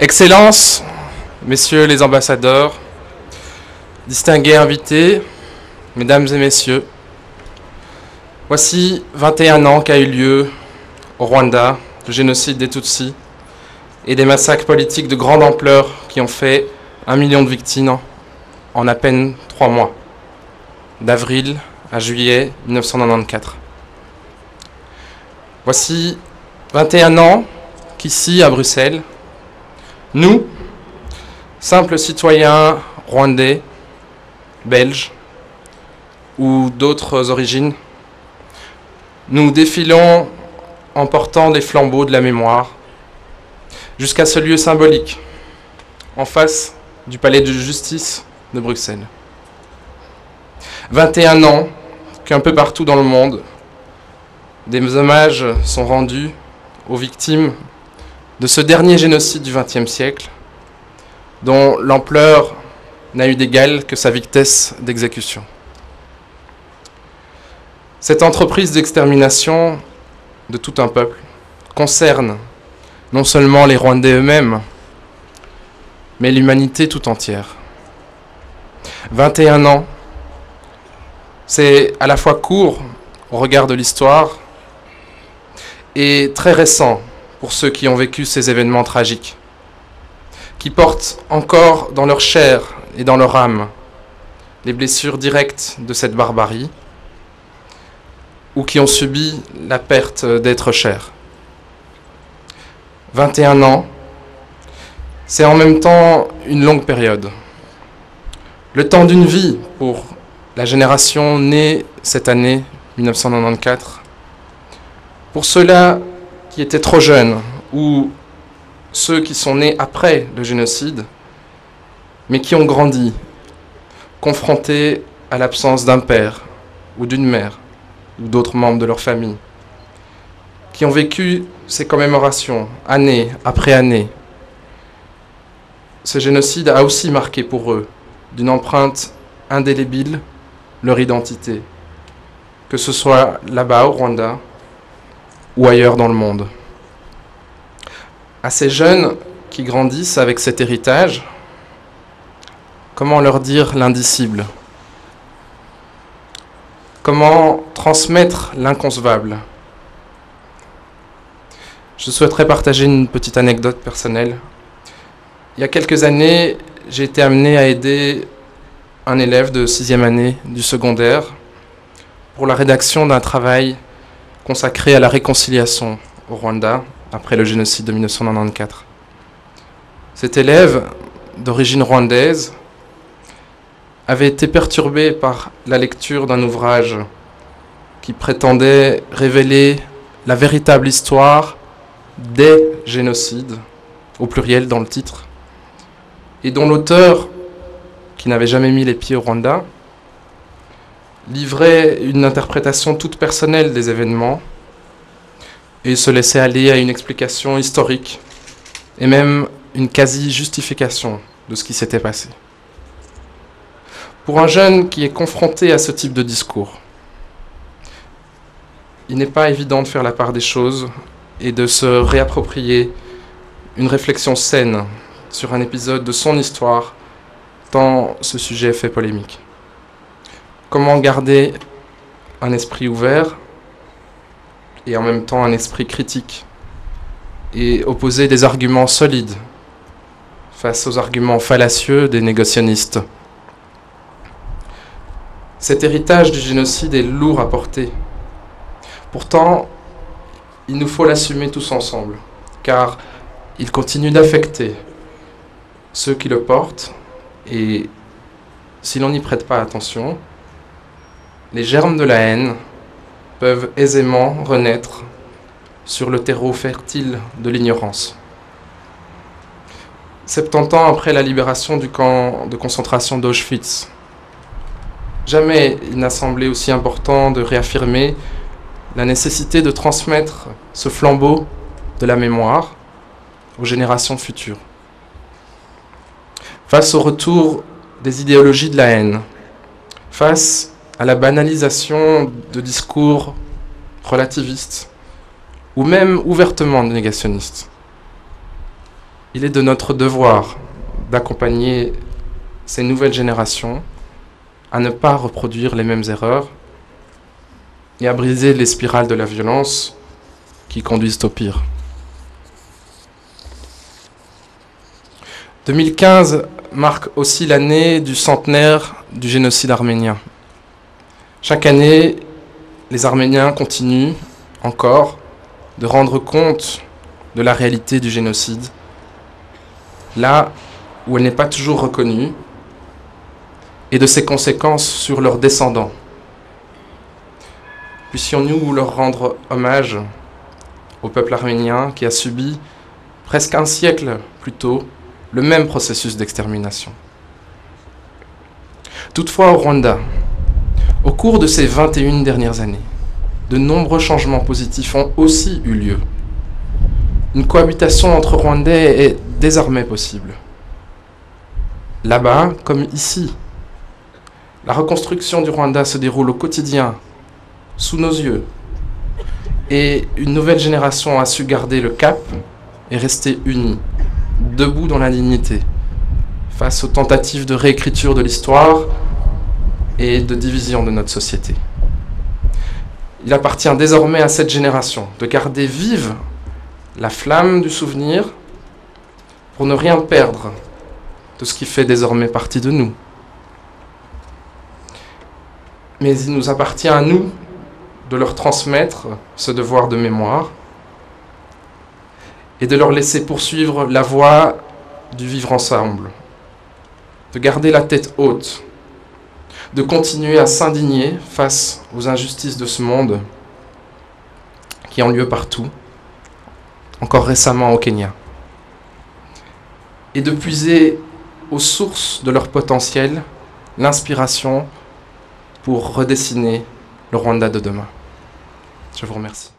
Excellences, messieurs les ambassadeurs, distingués invités, mesdames et messieurs, voici 21 ans qu'a eu lieu au Rwanda le génocide des Tutsis et des massacres politiques de grande ampleur qui ont fait 1 million de victimes en à peine 3 mois, d'avril à juillet 1994. Voici 21 ans qu'ici, à Bruxelles, nous, simples citoyens rwandais, belges ou d'autres origines, nous défilons en portant des flambeaux de la mémoire jusqu'à ce lieu symbolique, en face du palais de justice de Bruxelles. 21 ans qu'un peu partout dans le monde, des hommages sont rendus aux victimes de ce dernier génocide du XXe siècle, dont l'ampleur n'a eu d'égal que sa vitesse d'exécution. Cette entreprise d'extermination de tout un peuple concerne non seulement les Rwandais eux-mêmes, mais l'humanité tout entière. 21 ans, c'est à la fois court au regard de l'histoire et très récent pour ceux qui ont vécu ces événements tragiques, qui portent encore dans leur chair et dans leur âme les blessures directes de cette barbarie, ou qui ont subi la perte d'êtres chers. 21 ans, c'est en même temps une longue période. Le temps d'une vie pour la génération née cette année, 1994, pour ceux-là qui étaient trop jeunes, ou ceux qui sont nés après le génocide, mais qui ont grandi, confrontés à l'absence d'un père ou d'une mère, ou d'autres membres de leur famille, qui ont vécu ces commémorations année après année. Ce génocide a aussi marqué pour eux, d'une empreinte indélébile, leur identité, que ce soit là-bas au Rwanda ou ailleurs dans le monde. À ces jeunes qui grandissent avec cet héritage, comment leur dire l'indicible ? Comment transmettre l'inconcevable ? Je souhaiterais partager une petite anecdote personnelle. Il y a quelques années, j'ai été amené à aider un élève de 6e année du secondaire pour la rédaction d'un travail consacré à la réconciliation au Rwanda après le génocide de 1994. Cet élève, d'origine rwandaise, avait été perturbé par la lecture d'un ouvrage qui prétendait révéler la véritable histoire des génocides, au pluriel dans le titre, et dont l'auteur, qui n'avait jamais mis les pieds au Rwanda, livrait une interprétation toute personnelle des événements et se laissait aller à une explication historique et même une quasi-justification de ce qui s'était passé. Pour un jeune qui est confronté à ce type de discours, il n'est pas évident de faire la part des choses et de se réapproprier une réflexion saine sur un épisode de son histoire, tant ce sujet fait polémique. Comment garder un esprit ouvert et en même temps un esprit critique et opposer des arguments solides face aux arguments fallacieux des négationnistes. Cet héritage du génocide est lourd à porter. Pourtant, il nous faut l'assumer tous ensemble, car il continue d'affecter ceux qui le portent, et si l'on n'y prête pas attention, les germes de la haine peuvent aisément renaître sur le terreau fertile de l'ignorance. 70 ans après la libération du camp de concentration d'Auschwitz, jamais il n'a semblé aussi important de réaffirmer la nécessité de transmettre ce flambeau de la mémoire aux générations futures. Face au retour des idéologies de la haine, face à la banalisation de discours relativistes ou même ouvertement négationnistes, Il est de notre devoir d'accompagner ces nouvelles générations à ne pas reproduire les mêmes erreurs et à briser les spirales de la violence qui conduisent au pire. 2015 marque aussi l'année du centenaire du génocide arménien. Chaque année, les Arméniens continuent encore de rendre compte de la réalité du génocide, là où elle n'est pas toujours reconnue, et de ses conséquences sur leurs descendants. Puissions-nous leur rendre hommage au peuple arménien qui a subi presque un siècle plus tôt le même processus d'extermination. Toutefois, au Rwanda, au cours de ces 21 dernières années, de nombreux changements positifs ont aussi eu lieu. Une cohabitation entre Rwandais est désormais possible. Là-bas, comme ici, la reconstruction du Rwanda se déroule au quotidien, sous nos yeux, et une nouvelle génération a su garder le cap et rester unie, debout dans la dignité, face aux tentatives de réécriture de l'histoire et de division de notre société. Il appartient désormais à cette génération de garder vive la flamme du souvenir pour ne rien perdre de ce qui fait désormais partie de nous. Mais il nous appartient à nous de leur transmettre ce devoir de mémoire et de leur laisser poursuivre la voie du vivre ensemble, de garder la tête haute, de continuer à s'indigner face aux injustices de ce monde qui ont lieu partout, encore récemment au Kenya, et de puiser aux sources de leur potentiel l'inspiration pour redessiner le Rwanda de demain. Je vous remercie.